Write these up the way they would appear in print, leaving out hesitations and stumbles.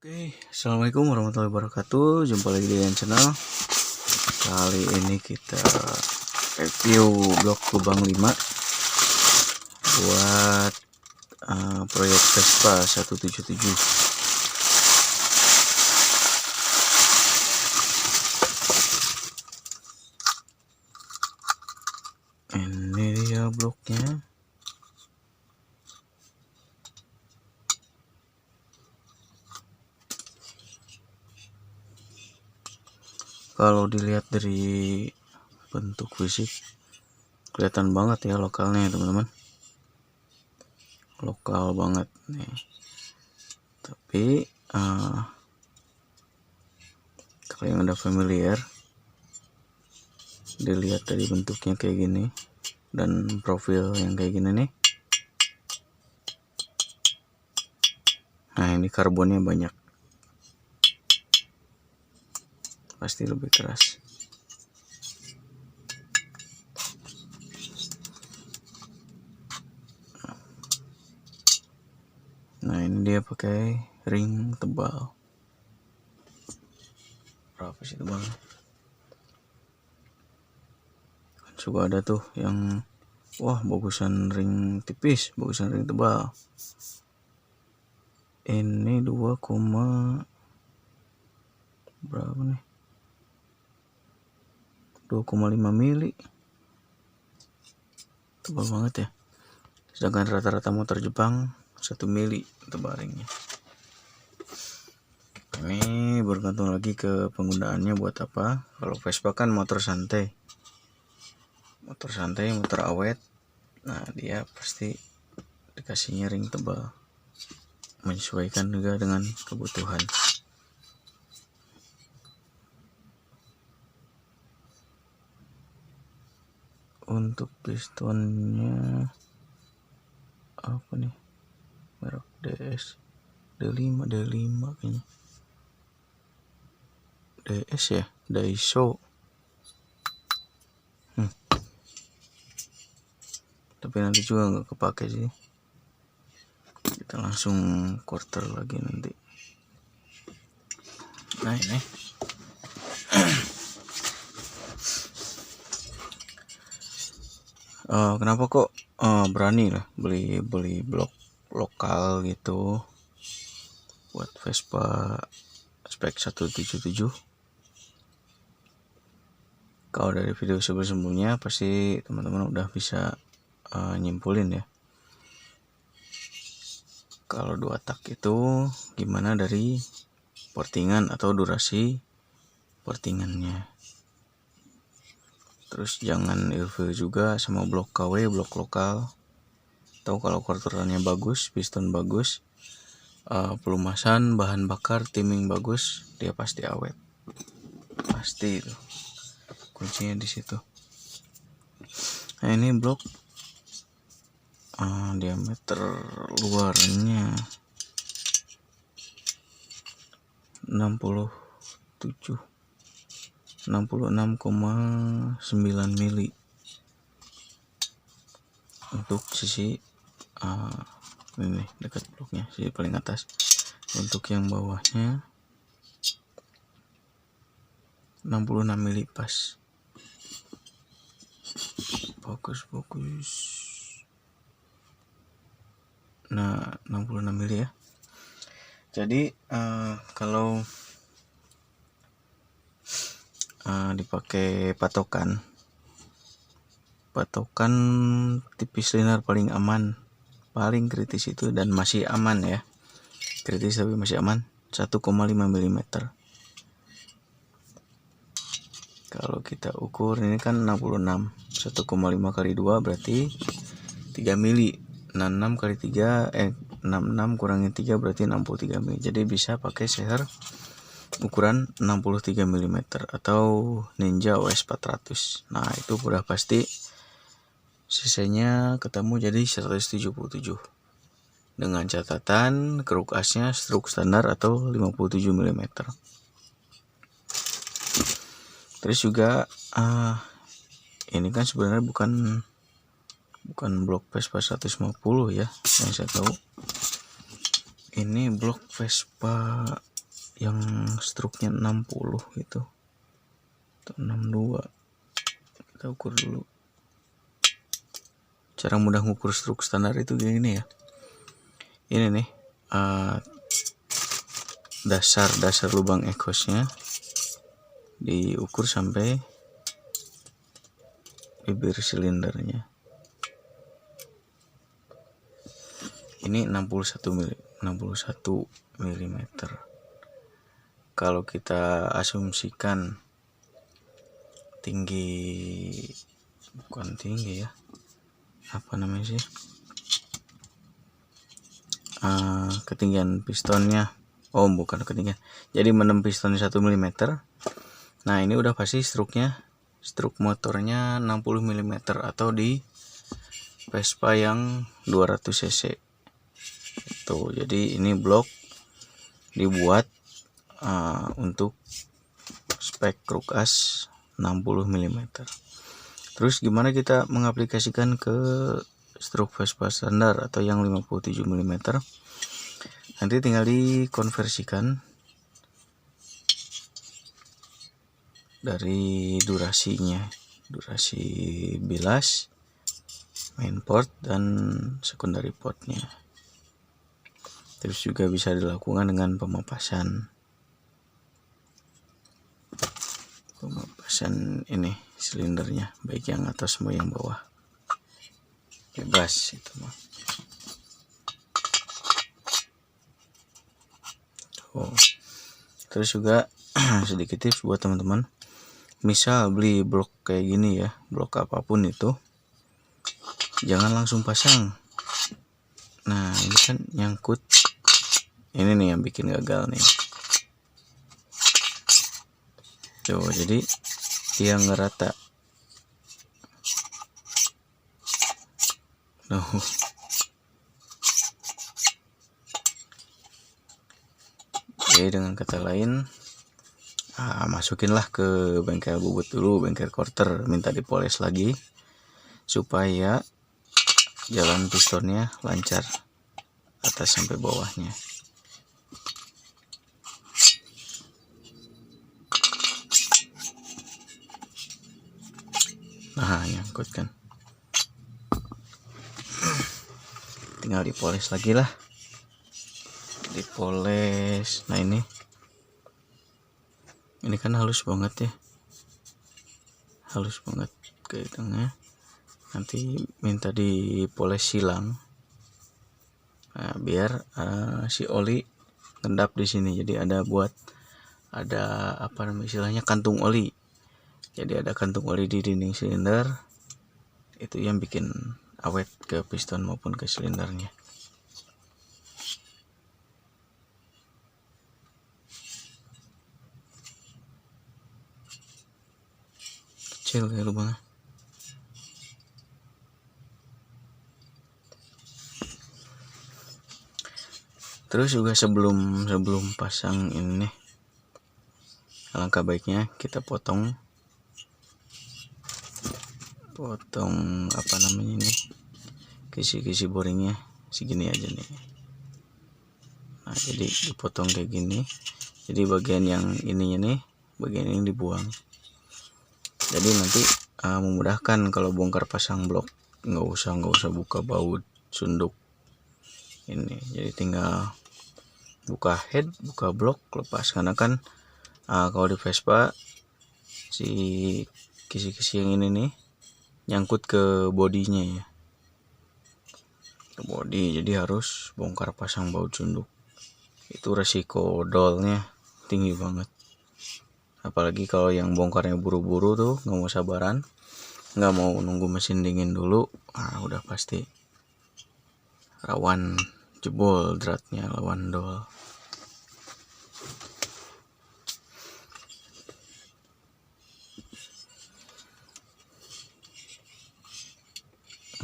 Oke, assalamualaikum warahmatullahi wabarakatuh. Jumpa lagi di channel. Kali ini kita review blok lubang 5 buat proyek Vespa 177. Ini dia bloknya. Kalau dilihat dari bentuk fisik kelihatan banget ya lokalnya, teman-teman. Lokal banget nih. Tapi kalau yang udah familiar, dilihat dari bentuknya kayak gini dan profil yang kayak gini nih. Nah, ini karbonnya banyak, pasti lebih keras. Nah, ini dia pakai ring tebal. Berapa sih tebalnya? Juga ada tuh yang wah bagusan ring tipis, bagusan ring tebal. Ini 2, berapa nih? 2,5 mili. Tebal banget ya. Sedangkan rata-rata motor Jepang 1 mili tebal ringnya. Ini bergantung lagi ke penggunaannya buat apa. Kalau Vespa kan motor santai, motor awet. Nah, dia pasti dikasihnya ring tebal, menyesuaikan juga dengan kebutuhan. Untuk pistonnya apa nih, merek D5 kayaknya, DS ya, Daiso. Tapi nanti juga nggak kepake sih, kita langsung quarter lagi nanti. Nah, ini kenapa kok berani lah beli blok lokal gitu buat Vespa spek 177. Kalau dari video sebelumnya pasti teman-teman udah bisa nyimpulin ya, kalau 2 tak itu gimana dari portingan atau durasi portingannya. Terus jangan ilfil juga sama blok KW, blok lokal. Tahu kalau quarterannya bagus, piston bagus, pelumasan, bahan bakar, timing bagus, dia pasti awet. Pasti itu. Kuncinya di situ. Nah, ini blok diameter luarnya 66,9 mili untuk sisi ini dekat bloknya, sisi paling atas. Untuk yang bawahnya 66 mili pas. Bagus. Nah, 66 mili ya. Jadi kalau dipakai patokan tipis linear paling aman, paling kritis itu, dan masih aman ya, kritis tapi masih aman, 1,5 mm. Kalau kita ukur ini kan 66, 1,5 kali 2 berarti 3 mili. 66 kali 3 66 kurangi 3 berarti 63 mili. Jadi bisa pakai seher ukuran 63 mm atau Ninja OS 400. Nah, itu udah pasti cc-nya ketemu jadi 177. Dengan catatan keruk asnya stroke standar atau 57 mm. Terus juga ini kan sebenarnya bukan blok Vespa 150 ya, yang saya tahu. Ini blok Vespa yang struknya 60 gitu atau 62. Kita ukur dulu. Cara mudah mengukur struk standar itu gini ya. Ini nih dasar lubang exhaustnya diukur sampai bibir silindernya. Ini 61 mm. Kalau kita asumsikan bukan tinggi ya, apa namanya sih, ketinggian pistonnya, bukan ketinggian, jadi menem piston 1 mm. Nah ini udah pasti struk motornya 60 mm atau di Vespa yang 200 cc itu. Jadi ini blok dibuat untuk spek kruk as 60 mm. Terus gimana kita mengaplikasikan ke struk Vespa standar atau yang 57 mm? Nanti tinggal dikonversikan dari durasi bilas, main port dan secondary portnya. Terus juga bisa dilakukan dengan pemapasan ini silindernya, baik yang atas maupun yang bawah, bebas itu mah. Terus juga sedikit tips buat teman-teman, misal beli blok kayak gini ya, blok apapun itu jangan langsung pasang. Nah ini kan nyangkut, ini nih yang bikin gagal nih. Tuh, jadi dia ngerata. Jadi dengan kata lain, masukinlah ke bengkel bubut dulu, bengkel quarter, minta dipoles lagi supaya jalan pistonnya lancar atas sampai bawahnya. Nah nyangkut kan, tinggal dipoles lagi lah, dipoles. Nah ini kan halus banget ya, halus banget ke tengah. Nanti minta dipoles silang, biar si oli ngendap di sini. Jadi ada apa namanya istilahnya, kantung oli. Jadi ada kantung oli di dinding silinder, itu yang bikin awet ke piston maupun ke silindernya. Kecil kayak lubangnya. Terus juga sebelum pasang ini, alangkah baiknya kita potong apa namanya ini, kisi-kisi boringnya segini aja nih. Nah jadi dipotong kayak gini, jadi bagian yang ininya nih, bagian ini dibuang. Jadi nanti memudahkan kalau bongkar pasang blok, nggak usah buka baut sunduk ini. Jadi tinggal buka head, buka blok, lepas. Karena kan kalau di Vespa si kisi-kisi yang ini nih nyangkut ke bodinya ya, ke bodi. Jadi harus bongkar pasang baut sunduk. Itu resiko dolnya tinggi banget. Apalagi kalau yang bongkarnya buru-buru tuh, nggak mau sabaran, nggak mau nunggu mesin dingin dulu, udah pasti rawan jebol dratnya, rawan dol.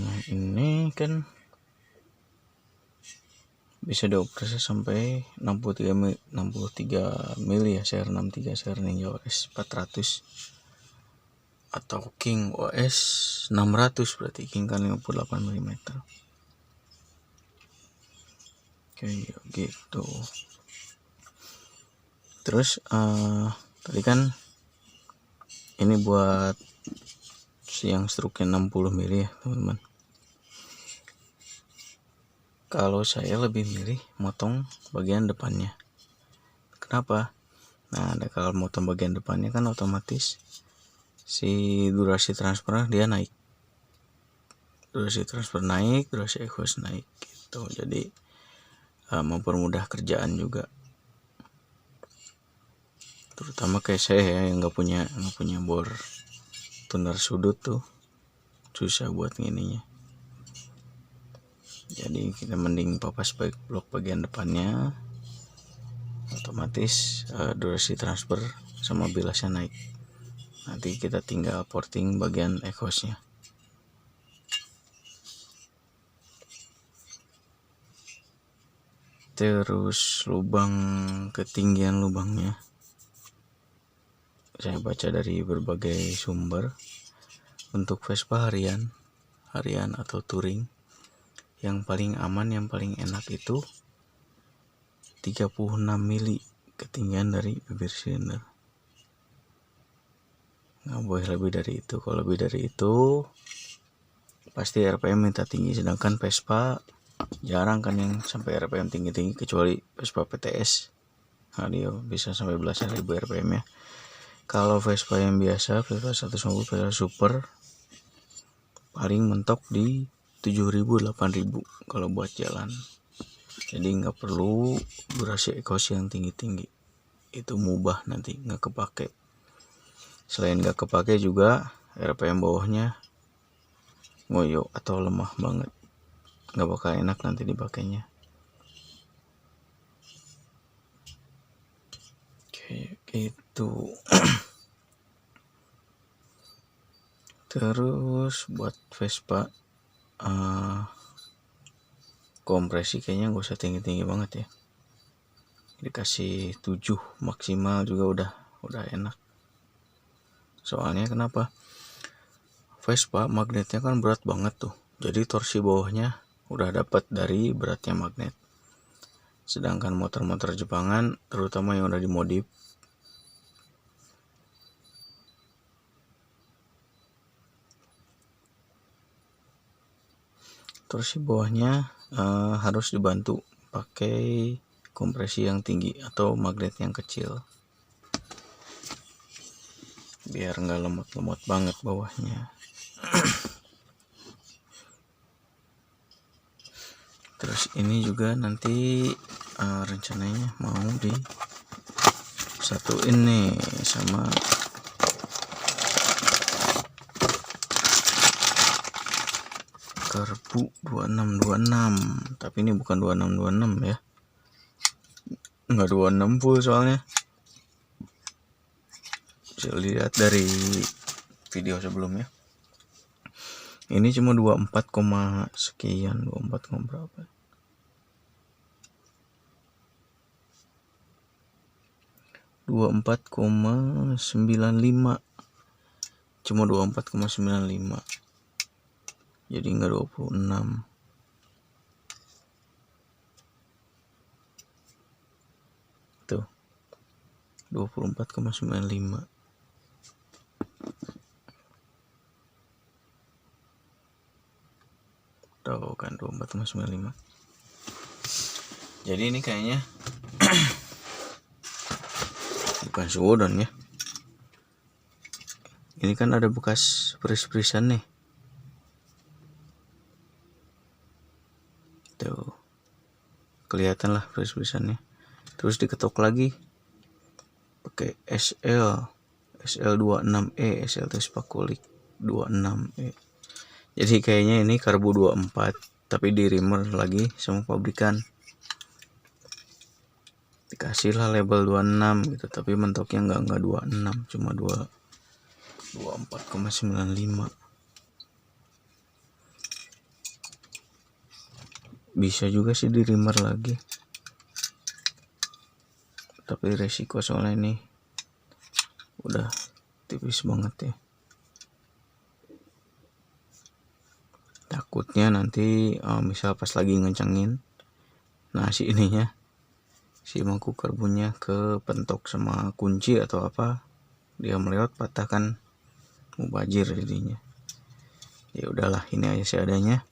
Nah ini kan bisa dioperasi sampai 63 mili ya, share 63 share Ninja OS 400 atau King OS 600, berarti King kan 58 mm. Kayak gitu. Terus tadi kan ini buat yang struknya 60 mili ya teman-teman. Kalau saya lebih milih motong bagian depannya. Kenapa? Nah, kalau motong bagian depannya kan otomatis si durasi transfer dia naik. Durasi transfer naik, durasi exhaust naik gitu. Jadi mempermudah kerjaan juga. Terutama kayak saya ya yang nggak punya bor tuner sudut tuh susah buat ngininya. Jadi kita mending papas blok bagian depannya, otomatis durasi transfer sama bilasnya naik. Nanti kita tinggal porting bagian exhaustnya. Terus lubang, ketinggian lubangnya saya baca dari berbagai sumber. Untuk Vespa harian atau touring, yang paling aman, yang paling enak itu 36 mili ketinggian dari bibir silinder. Nggak boleh lebih dari itu. Kalau lebih dari itu pasti RPM minta tinggi, sedangkan Vespa jarang kan yang sampai RPM tinggi-tinggi, kecuali Vespa PTS. Nah, dia bisa sampai belasan ribu RPM ya. Kalau Vespa yang biasa, Vespa 150, Vespa Super, paling mentok di 7.000-8.000 kalau buat jalan. Jadi nggak perlu durasi exhaust yang tinggi-tinggi, itu mubah nanti nggak kepake. Selain nggak kepake juga RPM bawahnya ngoyo atau lemah banget, nggak bakal enak nanti dipakainya. Kayak gitu. Terus buat Vespa kompresi kayaknya gak usah tinggi-tinggi banget ya, dikasih 7 maksimal juga udah enak. Soalnya kenapa? Vespa magnetnya kan berat banget tuh, jadi torsi bawahnya udah dapat dari beratnya magnet. Sedangkan motor-motor Jepangan, terutama yang udah dimodif, torsi bawahnya harus dibantu pakai kompresi yang tinggi atau magnet yang kecil, biar nggak lemot-lemot banget bawahnya. Terus ini juga nanti rencananya mau disatuin nih sama karbu 2626, tapi ini bukan 2626 ya, nggak 26 full soalnya. Bisa lihat dari video sebelumnya, ini cuma 24, sekian, 24, berapa, 24,95, cuma 24,95, jadi nggak 26. Tuh 24,95. Tahu kan 24,95. Jadi ini kayaknya bukan suodon ya, ini kan ada bekas pris-prisan nih tuh, kelihatan lah pris-prisannya. Terus diketok lagi pakai SL26E, SL itu spakulik 26E. Jadi kayaknya ini karbu 24 tapi di reamer lagi sama pabrikan, dikasih lah label 26 gitu, tapi mentoknya enggak 26, cuma 24,95. Bisa juga sih di reamer lagi, tapi resiko soalnya ini udah tipis banget ya, takutnya nanti misal pas lagi ngencengin, nah si ininya si mangkuk karbunya ke pentok sama kunci atau apa, dia melewat patahkan, mubajir jadinya. Ya udahlah, ini aja seadanya.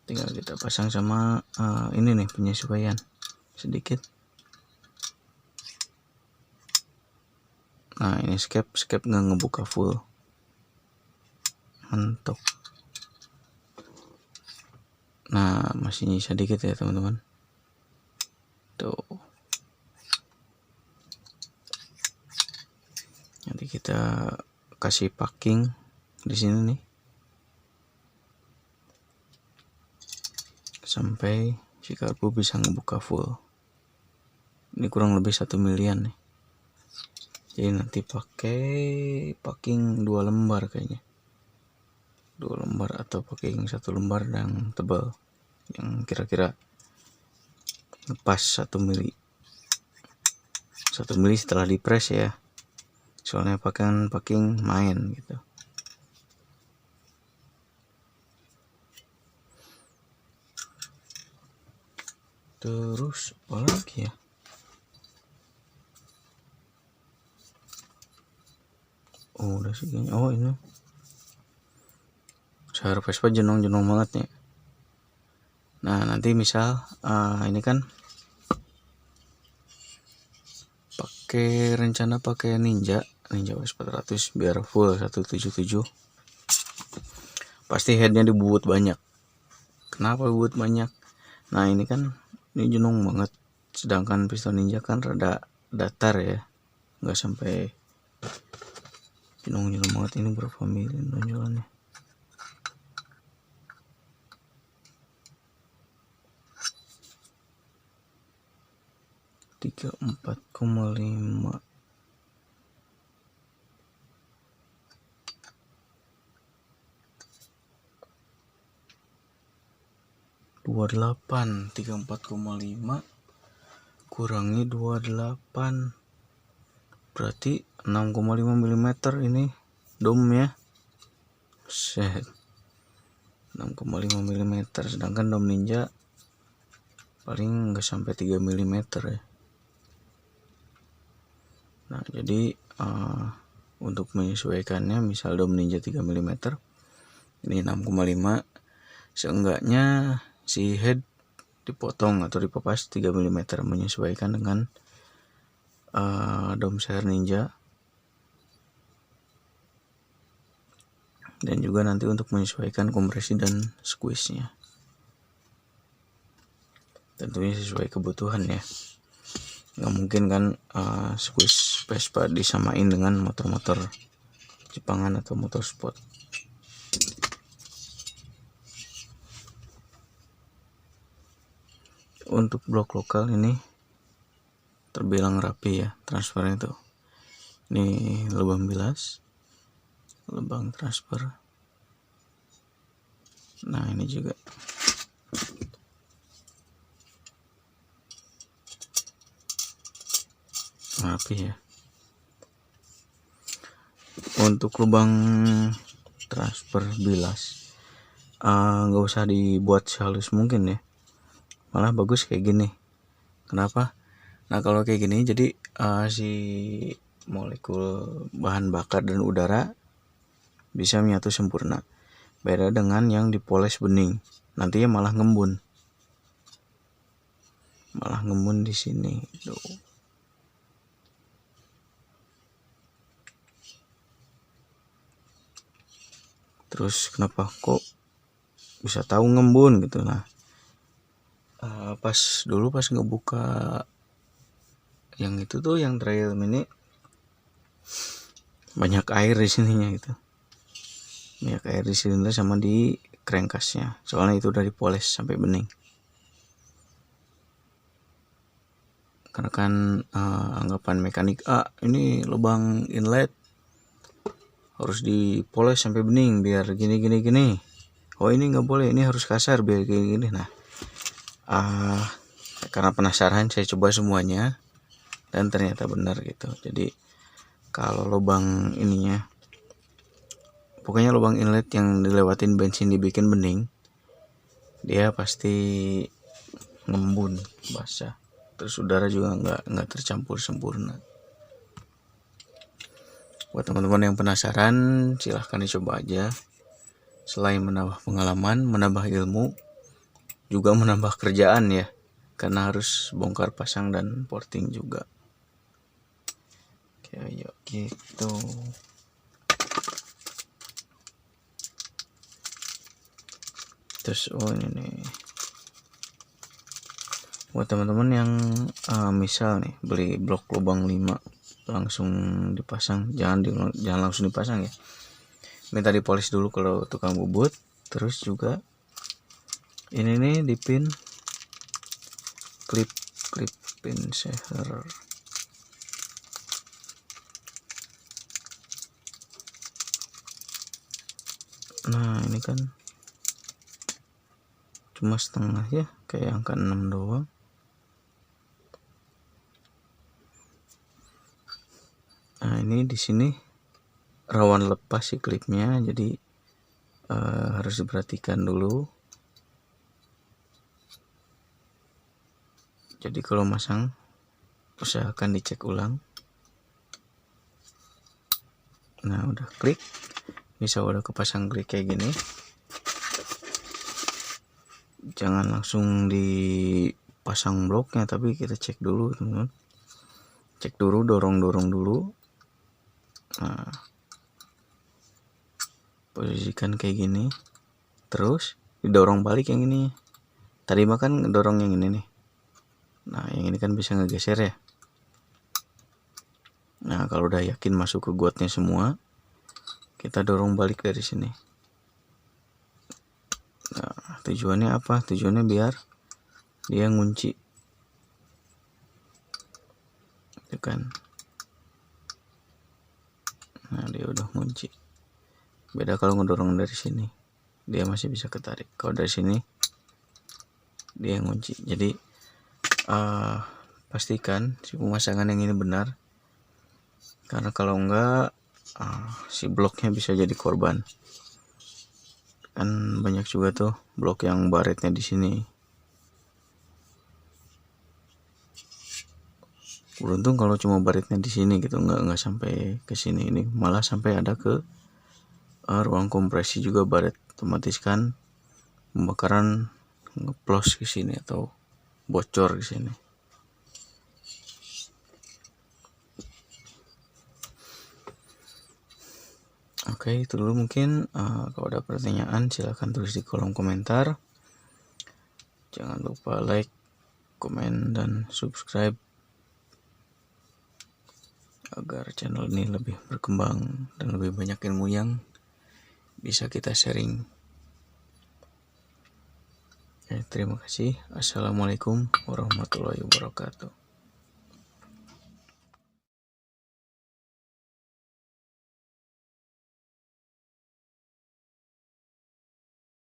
Tinggal kita pasang sama ini nih penyesuaian sedikit. Nah ini skep nggak ngebuka full, mentok. Nah masih nyisa dikit ya teman-teman, tuh. Nanti kita kasih packing di sini nih sampai si karbu bisa ngebuka full. Ini kurang lebih 1 milian nih. Jadi nanti pakai packing 2 lembar kayaknya, 2 lembar atau packing 1 lembar yang tebal, yang kira-kira ngepas 1 mili. 1 mili setelah dipres ya, soalnya packing main gitu. Terus apa lagi ya? Oh udah sih kayaknya. Oh ini sayur Vespa jenong banget nih. Nah nanti misal ini kan rencana pakai Ninja W400 biar full 177. Pasti headnya dibubut banyak. Kenapa bubut banyak? Nah ini kan ini jenong banget, sedangkan piston Ninja kan rada datar ya, nggak sampai jenong banget. Ini berapa mili nonjolannya? Tiga 4,5. Dua 34,5 kurangi 28 berarti 6,5 mm ini domnya. Set, 6,5 mm, sedangkan dom Ninja paling nggak sampai 3 mm ya. Nah jadi untuk menyesuaikannya, misal dom Ninja 3 mm, ini 6,5, seenggaknya si head dipotong atau dipepas 3 mm menyesuaikan dengan dom sayur Ninja. Dan juga nanti untuk menyesuaikan kompresi dan squeeze-nya, tentunya sesuai kebutuhan ya. Nggak mungkin kan squeeze Vespa disamain dengan motor-motor Jepangan atau motor sport. Untuk blok lokal ini terbilang rapi ya transfernya tuh. Ini lubang bilas, lubang transfer. Nah ini juga rapi ya. Untuk lubang transfer bilas nggak usah dibuat sehalus mungkin ya, malah bagus kayak gini. Kenapa? Nah kalau kayak gini jadi si molekul bahan bakar dan udara bisa menyatu sempurna. Beda dengan yang dipoles bening, nantinya malah ngembun di sini tuh. Terus kenapa kok bisa tahu ngembun gitu? Nah pas ngebuka yang itu tuh, yang trail mini, banyak air di sininya gitu, banyak air di silinder sama di crankcase-nya, soalnya itu udah dipoles sampai bening. Karena kan anggapan mekanik ini lubang inlet harus dipoles sampai bening biar gini. Oh ini nggak boleh, ini harus kasar biar gini. Nah karena penasaran saya coba semuanya dan ternyata benar gitu. Jadi kalau lubang ininya, pokoknya lubang inlet yang dilewatin bensin dibikin bening, dia pasti ngembun, basah, terus udara juga nggak tercampur sempurna. Buat teman-teman yang penasaran, silahkan dicoba aja. Selain menambah pengalaman, menambah ilmu, juga menambah kerjaan ya, karena harus bongkar pasang dan porting juga. Oke, ayo gitu. Terus ini nih, buat teman-teman yang misal nih beli blok lubang 5 langsung dipasang, jangan langsung dipasang ya, minta dipolis dulu kalau tukang bubut. Terus juga ini nih dipin klip pin seher. Nah ini kan cuma setengah ya, kayak angka 6 doang. Nah ini di sini rawan lepas sih klipnya, jadi harus diperhatikan dulu. Jadi kalau masang usahakan dicek ulang. Nah udah klik, bisa udah kepasang klik kayak gini. Jangan langsung dipasang bloknya, tapi kita cek dulu teman-teman. Cek dulu, dorong dulu. Nah, posisikan kayak gini, terus didorong balik yang ini. Tadi makan dorong yang ini nih. Nah yang ini kan bisa ngegeser ya. Nah kalau udah yakin masuk ke gotnya semua, kita dorong balik dari sini. Nah tujuannya apa? Tujuannya biar dia ngunci, itu kan. Nah dia udah ngunci. Beda kalau ngedorong dari sini, dia masih bisa ketarik. Kalau dari sini dia ngunci. Jadi pastikan si pemasangan yang ini benar, karena kalau enggak si bloknya bisa jadi korban. Kan banyak juga tuh blok yang baretnya di sini. Beruntung kalau cuma baretnya di sini gitu, nggak sampai ke sini. Ini malah sampai ada ke ruang kompresi juga baret, otomatis kan pembakaran ngeplos ke sini atau bocor ke sini. Oke, itu dulu mungkin. Kalau ada pertanyaan silahkan tulis di kolom komentar. Jangan lupa like, komen, dan subscribe agar channel ini lebih berkembang dan lebih banyak ilmu yang bisa kita sharing. Terima kasih. Assalamualaikum warahmatullahi wabarakatuh.